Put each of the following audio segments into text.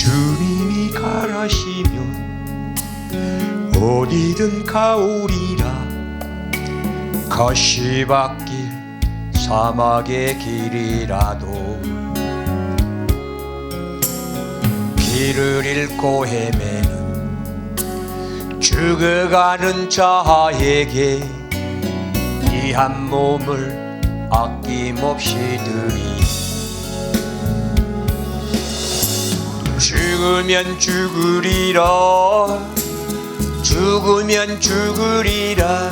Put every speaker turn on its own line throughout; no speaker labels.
주님이 가라시면 어디든 가오리라. 가시밭길 사막의 길이라도 길을 잃고 헤매는 죽어가는 자에게 이 한 몸을 아낌없이 드리. 죽으면 죽으리라. 죽으면 죽으리라.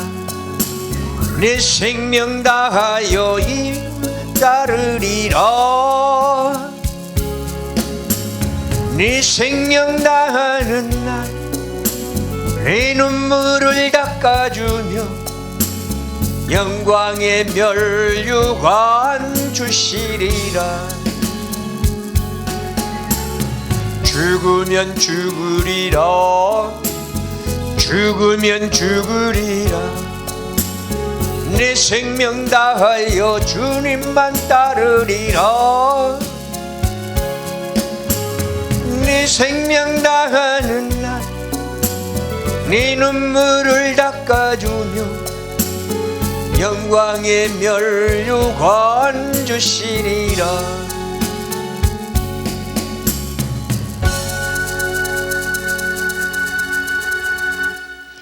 내 생명 다하여 따르리라. 네 생명 다하는 날 내 눈물을 닦아주며 영광의 멸류관 주시리라. 죽으면 죽으리라. 죽으면 죽으리라. 내 생명 다하여 주님만 따르리라. 내 생명 다하는 날 네 눈물을 닦아주며 영광의 멸류관 주시리라.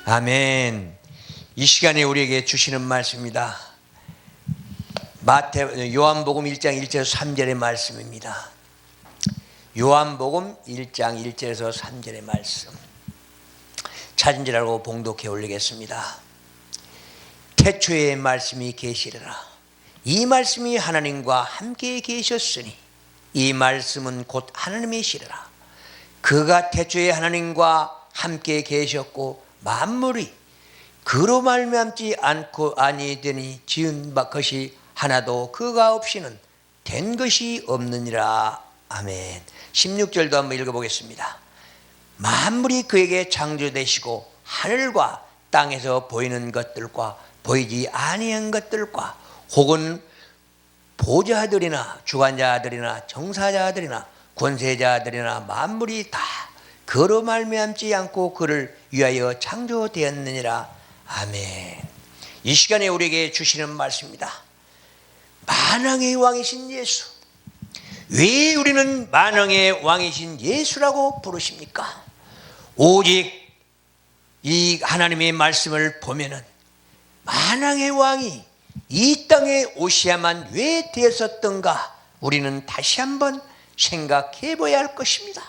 아멘. 이 시간에 우리에게 주시는 말씀입니다. 요한복음 1장 1절에서 3절의 말씀입니다. 요한복음 1장 1절에서 3절의 말씀, 찾은 줄 알고 봉독해 올리겠습니다. 태초에 말씀이 계시리라. 이 말씀이 하나님과 함께 계셨으니 이 말씀은 곧 하나님이시리라. 그가 태초에 하나님과 함께 계셨고 만물이 그로 말미암지 않고 아니되니 지은 것이 하나도 그가 없이는 된 것이 없느니라. 아멘. 16절도 한번 읽어보겠습니다. 만물이 그에게 창조되시고 하늘과 땅에서 보이는 것들과 보이지 아니한 것들과 혹은 보좌들이나 주관자들이나 정사자들이나 권세자들이나 만물이 다 그로 말미암지 않고 그를 위하여 창조되었느니라. 아멘. 이 시간에 우리에게 주시는 말씀입니다. 만왕의 왕이신 예수. 왜 우리는 만왕의 왕이신 예수라고 부르십니까? 오직 이 하나님의 말씀을 보면은 만왕의 왕이 이 땅에 오셔야만 왜 되었었던가 우리는 다시 한번 생각해 봐야 할 것입니다.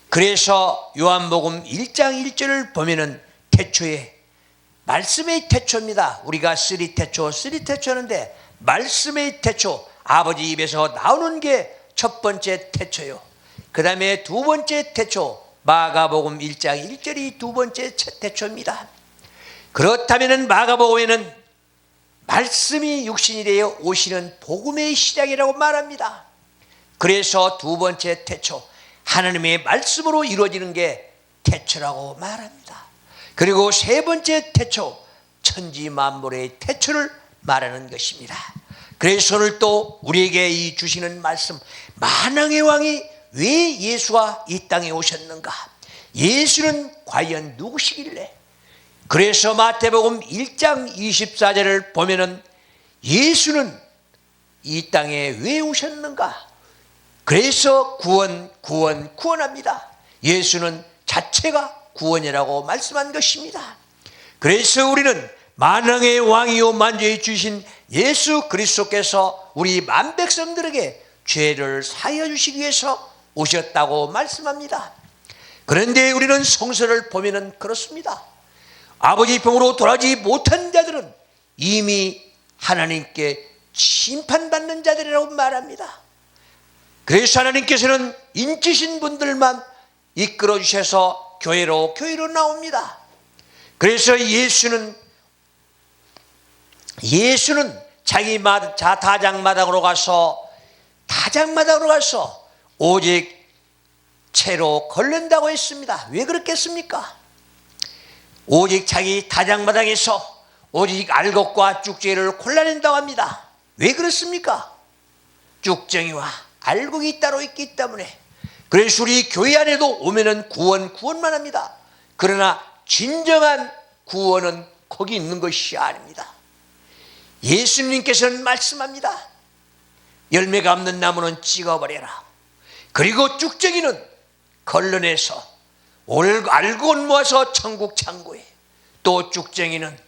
그래서 요한복음 1장 1절을 보면은 태초에, 말씀의 태초입니다. 우리가 쓰리태초 하는데 말씀의 태초, 아버지 입에서 나오는 게 첫 번째 태초요. 그 다음에 두 번째 태초, 마가복음 1장 1절이 두 번째 태초입니다. 그렇다면 마가복음에는 말씀이 육신이 되어 오시는 복음의 시작이라고 말합니다. 그래서 두 번째 태초, 하나님의 말씀으로 이루어지는 게 태초라고 말합니다. 그리고 세 번째 태초, 천지 만물의 태초를 말하는 것입니다. 그래서 오늘 또 우리에게 이 주시는 말씀, 만왕의 왕이 왜 예수가 이 땅에 오셨는가? 예수는 과연 누구시길래? 그래서 마태복음 1장 24절을 보면은 예수는 이 땅에 왜 오셨는가? 그래서 구원합니다. 예수는 자체가 구원이라고 말씀한 것입니다. 그래서 우리는 만왕의 왕이요 만주의 주신 예수 그리스도께서 우리 만백성들에게 죄를 사하여 주시기 위해서 오셨다고 말씀합니다. 그런데 우리는 성서를 보면은 그렇습니다. 아버지 병으로 돌아오지 못한 자들은 이미 하나님께 심판받는 자들이라고 말합니다. 그래서 하나님께서는 인치신 분들만 이끌어 주셔서 교회로 나옵니다. 그래서 예수는 자기 다장마당으로 가서 오직 채로 걸른다고 했습니다. 왜 그렇겠습니까? 오직 자기 다장마당에서 오직 알곡과 쭉쟁이를 골라낸다고 합니다. 왜 그렇습니까? 쭉쟁이와 알곡이 따로 있기 때문에. 그래서 우리 교회 안에도 오면은 구원만 합니다. 그러나 진정한 구원은 거기 있는 것이 아닙니다. 예수님께서는 말씀합니다. 열매가 없는 나무는 찍어버려라. 그리고 쭉정이는 걸러내서 알곡 모아서 천국 창고에, 또 쭉정이는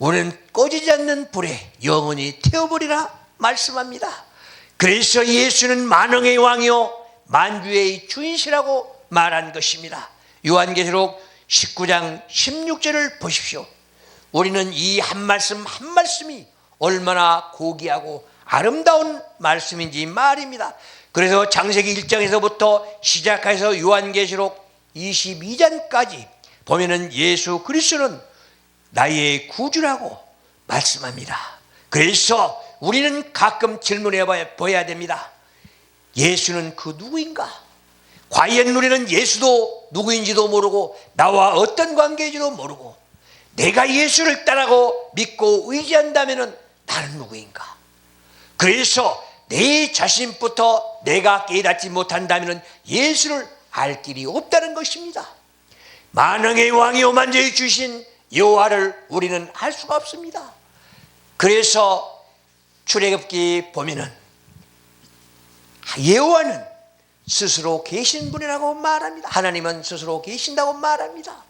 우리는 꺼지지 않는 불에 영원히 태워버리라 말씀합니다. 그래서 예수는 만왕의 왕이요 만주의 주인이라고 말한 것입니다. 요한계시록 19장 16절을 보십시오. 우리는 이 한 말씀 한 말씀이 얼마나 고귀하고 아름다운 말씀인지 말입니다. 그래서 창세기 1장에서부터 시작해서 요한계시록 22장까지 보면은 예수 그리스도는 나의 구주라고 말씀합니다. 그래서 우리는 가끔 질문해 봐야 됩니다. 예수는 그 누구인가? 과연 우리는 예수도 누구인지도 모르고 나와 어떤 관계인지도 모르고 내가 예수를 따라고 믿고 의지한다면 나는 누구인가? 그래서 내 자신부터 내가 깨닫지 못한다면 예수를 알 길이 없다는 것입니다. 만왕의 왕이요 만주의 주신 여호와를 우리는 알 수가 없습니다. 그래서 출애굽기 보면은 여호와는 스스로 계신 분이라고 말합니다. 하나님은 스스로 계신다고 말합니다.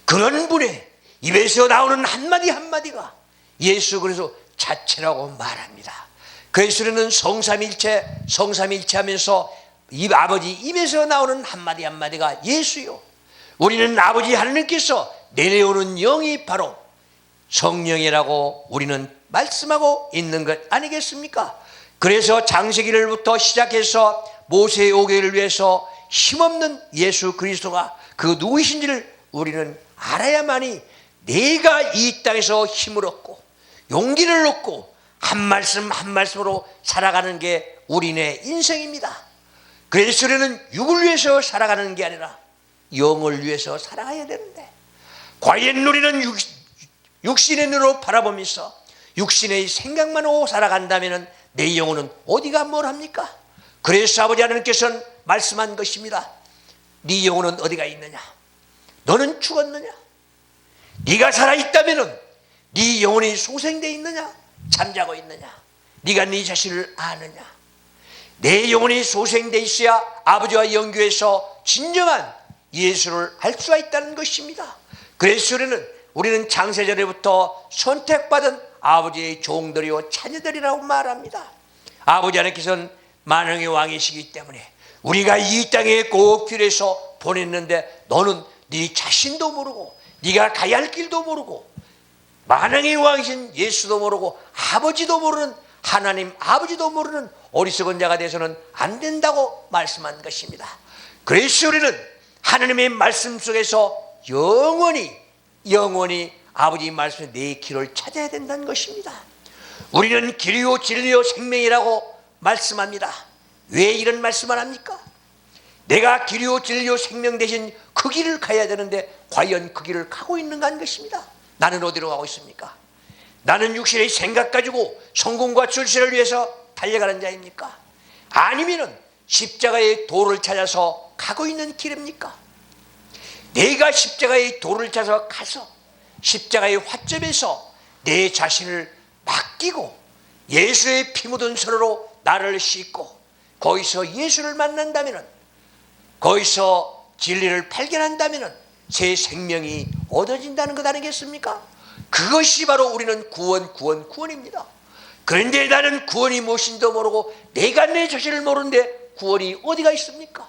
그런 분의 입에서 나오는 한마디 한마디가 예수 그리스도 자체라고 말합니다. 그래서 우리는 성삼일체 하면서 아버지 입에서 나오는 한마디 한마디가 예수요, 우리는 아버지 하나님께서 내려오는 영이 바로 성령이라고 우리는 말씀하고 있는 것 아니겠습니까? 그래서 창세기를부터 시작해서 모세의 오기를 위해서 힘없는 예수 그리스도가 그 누구이신지를 우리는 알아야만이 내가 이 땅에서 힘을 얻고 용기를 얻고 한 말씀 한 말씀으로 살아가는 게 우리네 인생입니다. 그래서 우리는 육을 위해서 살아가는 게 아니라 영을 위해서 살아가야 되는데, 과연 우리는 육신의 눈으로 바라보면서 육신의 생각만 하고 살아간다면 내 영혼은 어디가 뭘 합니까? 그래서 아버지 하나님께서는 말씀한 것입니다. 네 영혼은 어디가 있느냐? 너는 죽었느냐? 네가 살아있다면 네 영혼이 소생되어 있느냐? 잠자고 있느냐? 네가 네 자신을 아느냐? 내 영혼이 소생되어 있어야 아버지와 연교해서 진정한 예수를 알 수가 있다는 것입니다. 그래서 우리는 창세전에부터 선택받은 아버지의 종들이요 자녀들이라고 말합니다. 아버지 하나님께서는 만왕의 왕이시기 때문에 우리가 이 땅에 꼭 필요해서 보냈는데 너는 네 자신도 모르고 네가 가야 할 길도 모르고 만왕의 왕이신 예수도 모르고 아버지도 모르는 하나님 아버지도 모르는 어리석은 자가 돼서는 안 된다고 말씀한 것입니다. 그래서 우리는 하나님의 말씀 속에서 영원히 아버지 말씀에 내 길을 찾아야 된다는 것입니다. 우리는 길이요 진리요 생명이라고 말씀합니다. 왜 이런 말씀을 합니까? 내가 길이요 진리요 생명 대신 그 길을 가야 되는데 과연 그 길을 가고 있는가 하는 것입니다. 나는 어디로 가고 있습니까? 나는 육신의 생각 가지고 성공과 출세를 위해서 달려가는 자입니까? 아니면 십자가의 도를 찾아서 가고 있는 길입니까? 내가 십자가의 도를 찾아서 가서 십자가의 화점에서 내 자신을 맡기고 예수의 피 묻은 손으로 나를 씻고 거기서 예수를 만난다면, 거기서 진리를 발견한다면 새 생명이 얻어진다는 것 아니겠습니까? 그것이 바로 우리는 구원입니다. 그런데 나는 구원이 무엇인지도 모르고 내가 내 자신을 모르는데 구원이 어디가 있습니까?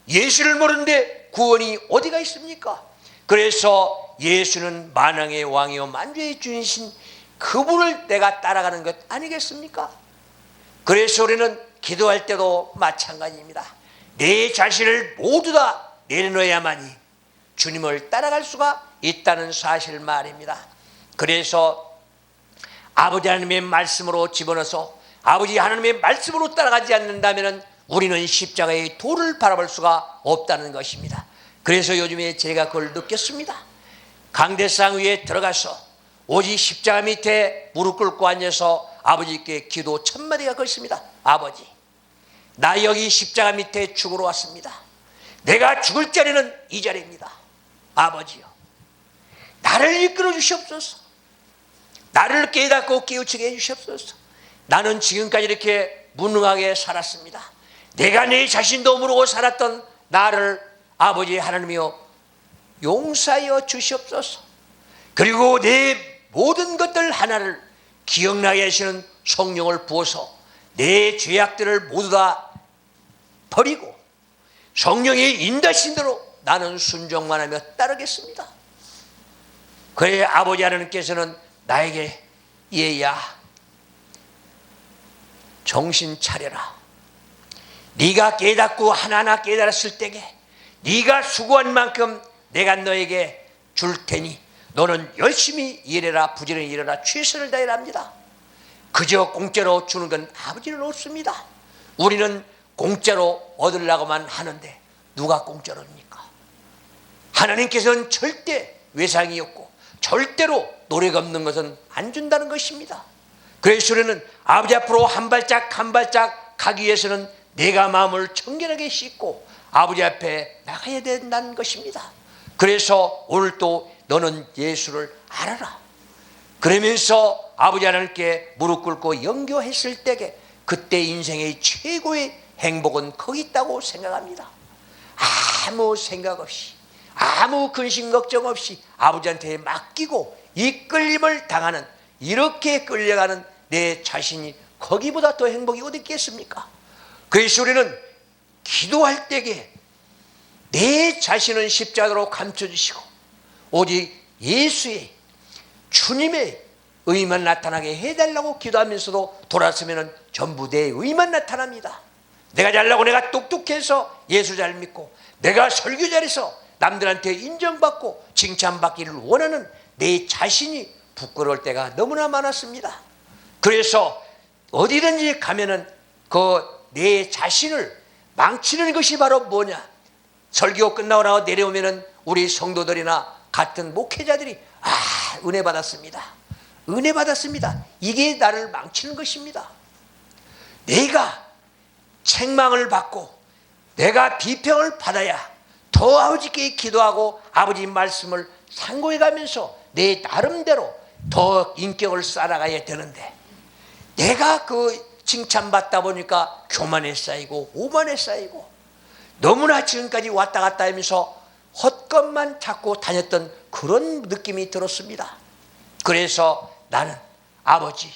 예수를 모르는데 구원이 어디가 있습니까? 그래서 예수는 만왕의 왕이요 만주의 주인이신 그분을 내가 따라가는 것 아니겠습니까? 그래서 우리는 기도할 때도 마찬가지입니다. 내 자신을 모두 다 내려놓아야만이 주님을 따라갈 수가 있다는 사실 말입니다. 그래서 아버지 하나님의 말씀으로 집어넣어서 아버지 하나님의 말씀으로 따라가지 않는다면 우리는 십자가의 도를 바라볼 수가 없다는 것입니다. 그래서 요즘에 제가 그걸 느꼈습니다. 강대상 위에 들어가서 오직 십자가 밑에 무릎 꿇고 앉아서 아버지께 기도 1000마디가 걸습니다. 아버지, 나 여기 십자가 밑에 죽으러 왔습니다. 내가 죽을 자리는 이 자리입니다. 아버지요, 나를 이끌어 주시옵소서. 나를 깨닫고 깨우치게 해주시옵소서. 나는 지금까지 이렇게 무능하게 살았습니다. 내가 내 자신도 모르고 살았던 나를 아버지 하나님이여 용서하여 주시옵소서. 그리고 내 모든 것들 하나를 기억나게 하시는 성령을 부어서 내 죄악들을 모두 다 버리고 성령의 인도하신 대로 나는 순종만 하며 따르겠습니다. 그래 아버지 하나님께서는 나에게 얘야 정신 차려라. 네가 깨닫고 하나하나 깨달았을 때에 네가 수고한 만큼 내가 너에게 줄 테니 너는 열심히 일해라. 부지런히 일해라. 최선을 다해라 합니다. 그저 공짜로 주는 건 아버지는 없습니다. 우리는 공짜로 얻으려고만 하는데 누가 공짜로 줍니까? 하나님께서는 절대 외상이 없고 절대로 노력 없는 것은 안 준다는 것입니다. 그래서 우리는 아버지 앞으로 한 발짝 한 발짝 가기 위해서는 내가 마음을 청결하게 씻고 아버지 앞에 나가야 된다는 것입니다. 그래서 오늘 또 너는 예수를 알아라. 그러면서 아버지 하나님께 무릎 꿇고 영교했을 때에 그때 인생의 최고의 행복은 거기 있다고 생각합니다. 아무 생각 없이 아무 근심 걱정 없이 아버지한테 맡기고 이끌림을 당하는 이렇게 끌려가는 내 자신이 거기보다 더 행복이 어디 있겠습니까? 그래서 우리는 기도할 때에 내 자신은 십자가로 감춰주시고 오직 예수의 주님의 의만 나타나게 해달라고 기도하면서도 돌아서면 전부 내 의만 나타납니다. 내가 잘나고 내가 똑똑해서 예수 잘 믿고 내가 설교 잘해서 남들한테 인정받고 칭찬받기를 원하는 내 자신이 부끄러울 때가 너무나 많았습니다. 그래서 어디든지 가면은 그 내 자신을 망치는 것이 바로 뭐냐? 설교 끝나고 나서 내려오면은 우리 성도들이나 같은 목회자들이 은혜 받았습니다. 은혜 받았습니다. 이게 나를 망치는 것입니다. 내가 책망을 받고 내가 비평을 받아야 더 아버지께 기도하고 아버지 말씀을 상고해 가면서 내 나름대로 더 인격을 쌓아가야 되는데 내가 그 칭찬받다 보니까 교만에 쌓이고 오만에 쌓이고 너무나 지금까지 왔다 갔다 하면서 헛것만 찾고 다녔던 그런 느낌이 들었습니다. 그래서 나는 아버지,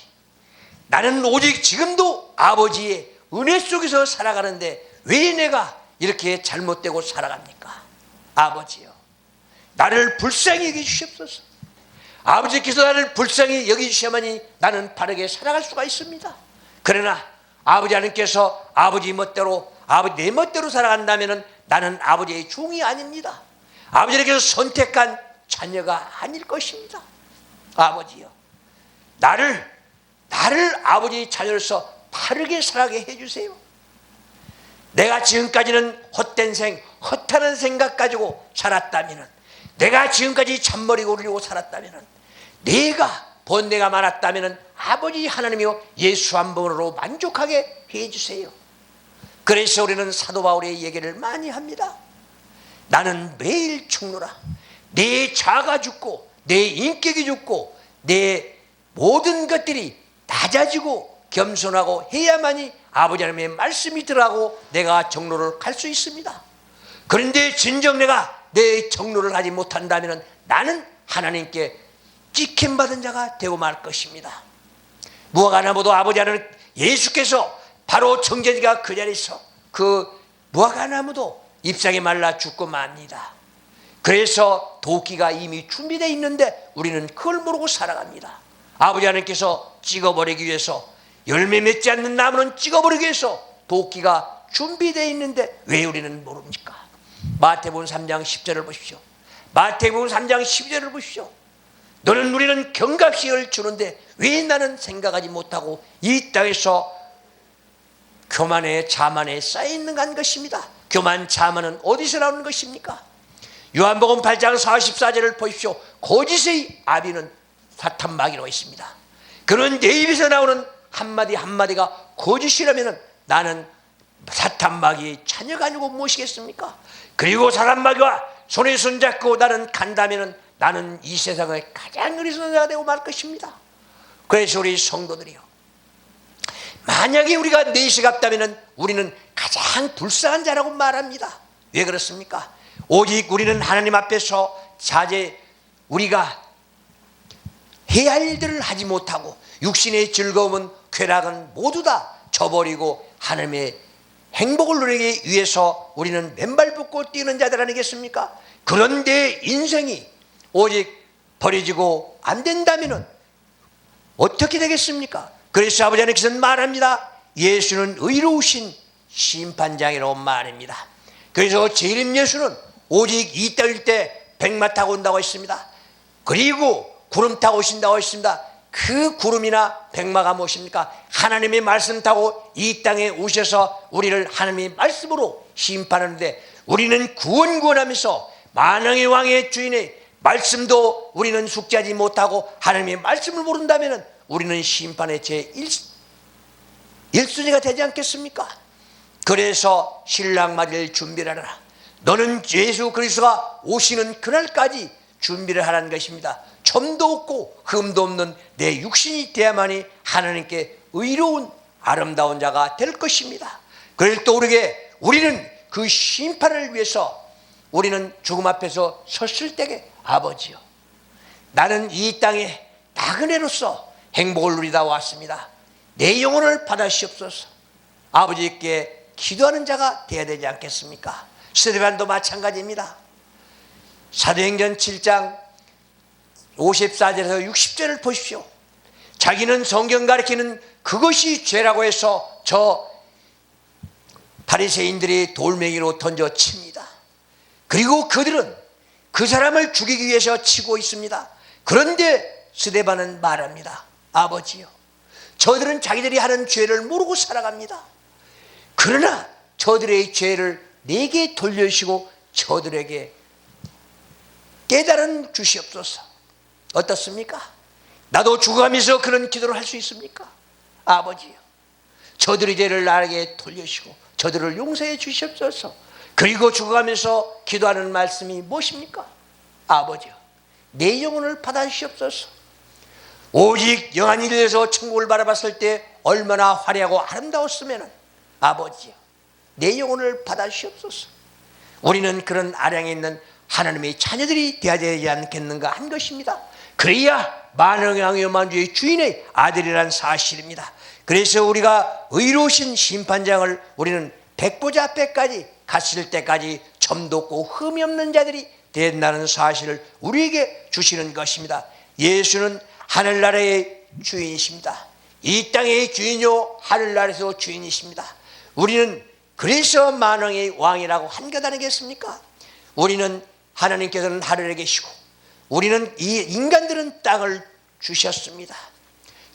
나는 오직 지금도 아버지의 은혜 속에서 살아가는데 왜 내가 이렇게 잘못되고 살아갑니까? 아버지요, 나를 불쌍히 여겨주시옵소서. 아버지께서 나를 불쌍히 여겨주셔야만이 나는 바르게 살아갈 수가 있습니다. 그러나 아버지 하나님께서 아버지 멋대로 아버지 내 멋대로 살아간다면 나는 아버지의 종이 아닙니다. 아버지께서 선택한 자녀가 아닐 것입니다. 아버지요, 나를 아버지 자녀로서 바르게 살아가게 해주세요. 내가 지금까지는 헛된 허탄한 생각 가지고 살았다면, 내가 지금까지 잔머리 굴리고 살았다면, 내가 번뇌가 많았다면 아버지 하나님이요 예수 한 번으로 만족하게 해주세요. 그래서 우리는 사도 바울의 얘기를 많이 합니다. 나는 매일 죽노라. 내 자아가 죽고 내 인격이 죽고 내 모든 것들이 낮아지고 겸손하고 해야만이 아버지 하나님의 말씀이 들어가고 내가 정로를 갈 수 있습니다. 그런데 진정 내가 내 정로를 하지 못한다면 나는 하나님께 찍힘받은 자가 되고 말 것입니다. 무화과 나무도 아버지 하나님 예수께서 바로 정제지가 그 자리에서 그 무화과 나무도 잎사귀 말라 죽고 맙니다. 그래서 도끼가 이미 준비되어 있는데 우리는 그걸 모르고 살아갑니다. 아버지 하나님께서 찍어버리기 위해서 열매 맺지 않는 나무는 찍어버리기 위해서 도끼가 준비되어 있는데 왜 우리는 모릅니까? 마태복음 3장 10절을 보십시오. 마태복음 3장 12절을 보십시오. 너는 우리는 경각심을 주는데 왜 나는 생각하지 못하고 이 땅에서 교만에 자만에 쌓여있는가 하는 것입니다. 교만 자만은 어디서 나오는 것입니까? 요한복음 8장 44절을 보십시오. 거짓의 아비는 사탄 마귀로 있습니다. 그는 내 입에서 나오는 한마디 한마디가 거짓이라면 나는 사탄마귀의 자녀가 아니고 무엇이겠습니까? 그리고 사탄마귀와 손에 손잡고 나는 간다면 나는 이 세상의 가장 어리석은 자가 되고 말 것입니다. 그래서 우리 성도들이요, 만약에 우리가 넷이 같다면 우리는 가장 불쌍한 자라고 말합니다. 왜 그렇습니까? 오직 우리는 하나님 앞에서 우리가 해야 할 일들을 하지 못하고 육신의 즐거움은 쾌락은 모두 다 저버리고 하나님의 행복을 누리기 위해서 우리는 맨발 붙고 뛰는 자들 아니겠습니까? 그런데 인생이 오직 버려지고 안 된다면 어떻게 되겠습니까? 그래서 아버지 하나님께서는 말합니다. 예수는 의로우신 심판장이라고 말합니다. 그래서 재림 예수는 오직 이 땅일 때 백마 타고 온다고 했습니다. 그리고 구름 타고 오신다고 했습니다. 그 구름이나 백마가 무엇입니까? 하나님의 말씀 타고 이 땅에 오셔서 우리를 하나님의 말씀으로 심판하는데, 우리는 구원하면서 만왕의 왕의 주인의 말씀도 우리는 숙지하지 못하고 하나님의 말씀을 모른다면 우리는 심판의 제1순위가 되지 않겠습니까? 그래서 신랑 맞을 준비를 하라. 너는 예수 그리스도가 오시는 그날까지 준비를 하라는 것입니다. 점도 없고 흠도 없는 내 육신이 되야만이 하나님께 의로운 아름다운 자가 될 것입니다. 그래서 또 우리는 그 심판을 위해서 우리는 죽음 앞에서 섰을 때에 아버지요, 나는 이 땅에 나그네로서 행복을 누리다 왔습니다. 내 영혼을 받아시옵소서. 아버지께 기도하는 자가 되어야 되지 않겠습니까? 스데반도 마찬가지입니다. 사도행전 7장 54절에서 60절을 보십시오. 자기는 성경 가르치는 그것이 죄라고 해서 저 바리새인들이 돌멩이로 던져 칩니다. 그리고 그들은 그 사람을 죽이기 위해서 치고 있습니다. 그런데 스데반은 말합니다. 아버지요, 저들은 자기들이 하는 죄를 모르고 살아갑니다. 그러나 저들의 죄를 내게 돌려주시고 저들에게 깨달음 주시옵소서. 어떻습니까? 나도 죽어가면서 그런 기도를 할 수 있습니까? 아버지요, 저들의 죄를 나에게 돌려주시고 저들을 용서해 주시옵소서. 그리고 죽어가면서 기도하는 말씀이 무엇입니까? 아버지요, 내 영혼을 받아주시옵소서. 오직 영한 일에서 천국을 바라봤을 때 얼마나 화려하고 아름다웠으면 아버지요, 내 영혼을 받아주시옵소서. 우리는 그런 아량에 있는 하나님의 자녀들이 되어야 되지 않겠는가 한 것입니다. 그래야 만왕의 왕의 만주의 주인의 아들이란 사실입니다. 그래서 우리가 의로우신 심판장을 우리는 백보자 앞에까지 갔을 때까지 점도 없고 흠이 없는 자들이 된다는 사실을 우리에게 주시는 것입니다. 예수는 하늘나라의 주인이십니다. 이 땅의 주인이요 하늘나라에서 주인이십니다. 우리는 그래서 만왕의 왕이라고 한 것 아니겠습니까? 우리는 하나님께서는 하늘에 계시고 우리는 이 인간들은 땅을 주셨습니다.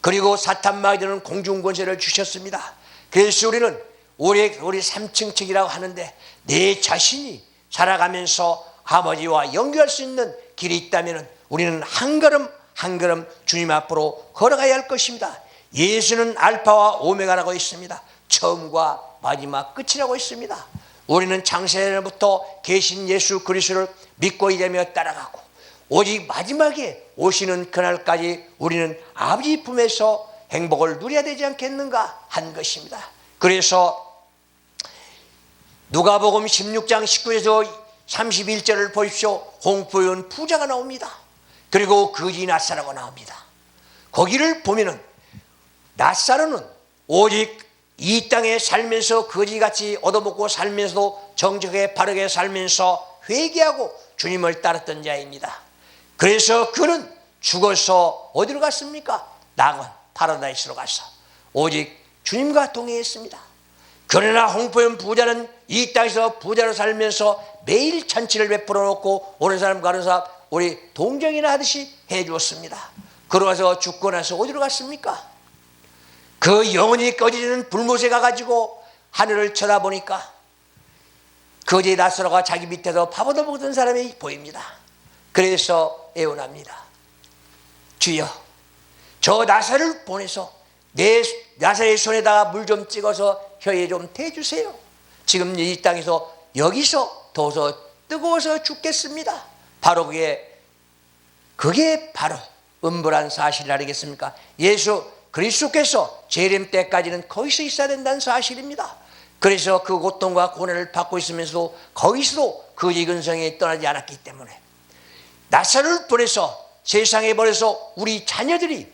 그리고 사탄 마귀들은 공중 권세를 주셨습니다. 그래서 우리는 우리 3층 책이라고 하는데 내 자신이 살아가면서 아버지와 연결할 수 있는 길이 있다면 우리는 한 걸음 한 걸음 주님 앞으로 걸어가야 할 것입니다. 예수는 알파와 오메가라고 있습니다. 처음과 마지막 끝이라고 있습니다. 우리는 창세전부터 계신 예수 그리스도를 믿고 이제며 따라가고 오직 마지막에 오시는 그날까지 우리는 아버지 품에서 행복을 누려야 되지 않겠는가 한 것입니다. 그래서 누가복음 16장 19에서 31절을 보십시오. 홍포연 부자가 나옵니다. 그리고 거지 낫사로가 나옵니다. 거기를 보면은 낫사로는 오직 이 땅에 살면서 거지같이 얻어먹고 살면서도 정직하게 바르게 살면서 회개하고 주님을 따랐던 자입니다. 그래서 그는 죽어서 어디로 갔습니까? 낙원 파라다이스로 가서 오직 주님과 동행했습니다. 그러나 홍포연 부자는 이 땅에서 부자로 살면서 매일 잔치를 베풀어 놓고 오는 사람 가는 사람 우리 동정이나 하듯이 해주었습니다. 그러고서 죽고 나서 어디로 갔습니까? 그 영원히 꺼지는 불못에 가가지고 하늘을 쳐다보니까 거지 낫사로가 자기 밑에서 밥 얻어먹던 사람이 보입니다. 그래서 애원합니다. 주여, 저 낫사로를 보내서 내 나사렛 손에다가 물 좀 찍어서 혀에 좀 대주세요. 지금 이 땅에서 여기서 더워서 뜨거워서 죽겠습니다. 바로 그게 바로 음부란 사실 아니겠습니까? 예수 그리스도께서 재림 때까지는 거기서 있어야 된다는 사실입니다. 그래서 그 고통과 고난을 받고 있으면서도 거기서도 그 이근성에 떠나지 않았기 때문에 나사로를 보내서 세상에 보내서 우리 자녀들이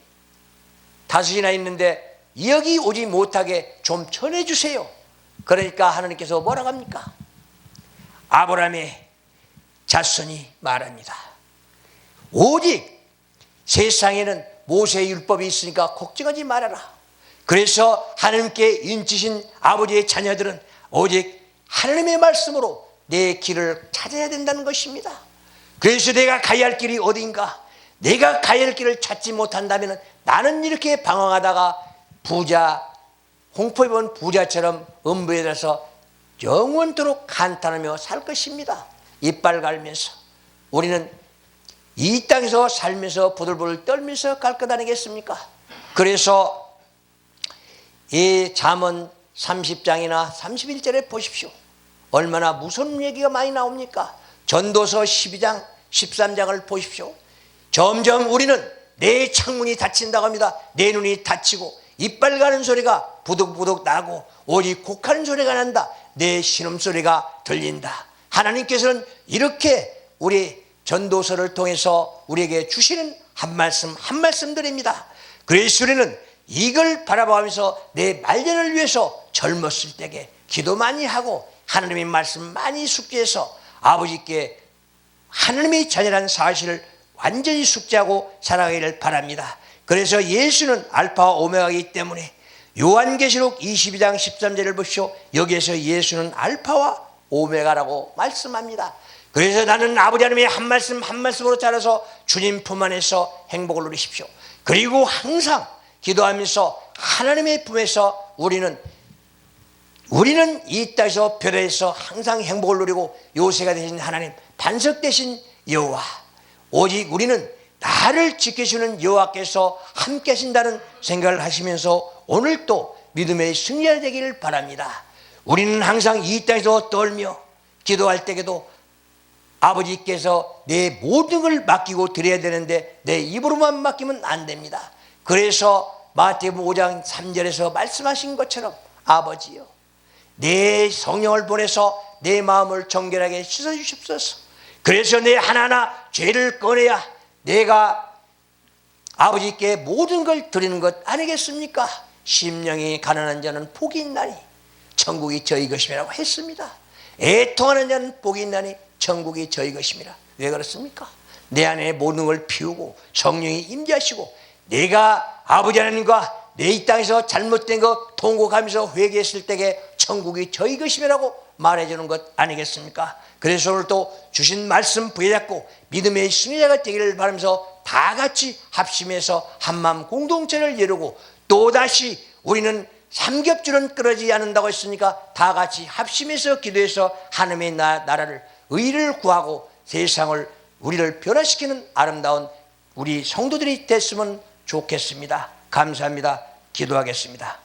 다섯이나 있는데 여기 오지 못하게 좀 전해주세요. 그러니까 하나님께서 뭐라고 합니까? 아브라함의 자손이 말합니다. 오직 세상에는 모세의 율법이 있으니까 걱정하지 말아라. 그래서 하나님께 인치신 아버지의 자녀들은 오직 하나님의 말씀으로 내 길을 찾아야 된다는 것입니다. 그래서 내가 가야 할 길이 어딘가, 내가 가야 할 길을 찾지 못한다면 나는 이렇게 방황하다가 홍포 입은 부자처럼 음부에 들어서 영원토록 간탄하며 살 것입니다. 이빨 갈면서 우리는 이 땅에서 살면서 부들부들 떨면서 갈 것 아니겠습니까? 그래서 이 잠언 30장이나 31절에 보십시오. 얼마나 무서운 얘기가 많이 나옵니까? 전도서 12장 13장을 보십시오. 점점 우리는 내 창문이 닫힌다고 합니다. 내 눈이 닫히고 이빨 가는 소리가 부득부득 나고 오직 곡하는 소리가 난다. 내 신음소리가 들린다. 하나님께서는 이렇게 우리 전도서를 통해서 우리에게 주시는 한 말씀 한 말씀들입니다. 그래서 우리는 이걸 바라보면서 내 말년을 위해서 젊었을 때에 기도 많이 하고 하나님의 말씀 많이 숙지해서 아버지께 하나님의 자녀라는 사실을 완전히 숙지하고 살아가기를 바랍니다. 그래서 예수는 알파와 오메가이기 때문에 요한계시록 22장 13절을 보시오. 여기에서 예수는 알파와 오메가라고 말씀합니다. 그래서 나는 아버지 하나님의 한 말씀 한 말씀으로 자라서 주님 품 안에서 행복을 누리십시오. 그리고 항상 기도하면서 하나님의 품에서 우리는 이 땅에서 별에서 항상 행복을 누리고 요새가 되신 하나님, 반석 되신 여호와, 오직 우리는 나를 지켜주는 여호와께서 함께 하신다는 생각을 하시면서 오늘도 믿음의 승리가 되기를 바랍니다. 우리는 항상 이 땅에서 떨며 기도할 때에도 아버지께서 내 모든 걸 맡기고 드려야 되는데 내 입으로만 맡기면 안 됩니다. 그래서 마태복음 5장 3절에서 말씀하신 것처럼 아버지요, 내 성령을 보내서 내 마음을 정결하게 씻어주십소서. 그래서 내 하나하나 죄를 꺼내야 내가 아버지께 모든 걸 드리는 것 아니겠습니까? 심령이 가난한 자는 복이 있나니 천국이 저희 것임이라고 했습니다. 애통하는 자는 복이 있나니 천국이 저희 것임이라. 왜 그렇습니까? 내 안에 모든 걸 피우고 성령이 임재하시고 내가 아버지 하나님과 내 이 땅에서 잘못된 거 통곡하면서 회개했을 때에 천국이 저희 것임이라고 말해주는 것 아니겠습니까? 그래서 오늘 또 주신 말씀 부여잡고 믿음의 승리자가 되기를 바라면서 다 같이 합심해서 한마음 공동체를 이루고 또다시 우리는 삼겹줄은 끊어지지 않는다고 했으니까 다 같이 합심해서 기도해서 하나님의 나라를 의를 구하고 세상을 우리를 변화시키는 아름다운 우리 성도들이 됐으면 좋겠습니다. 감사합니다. 기도하겠습니다.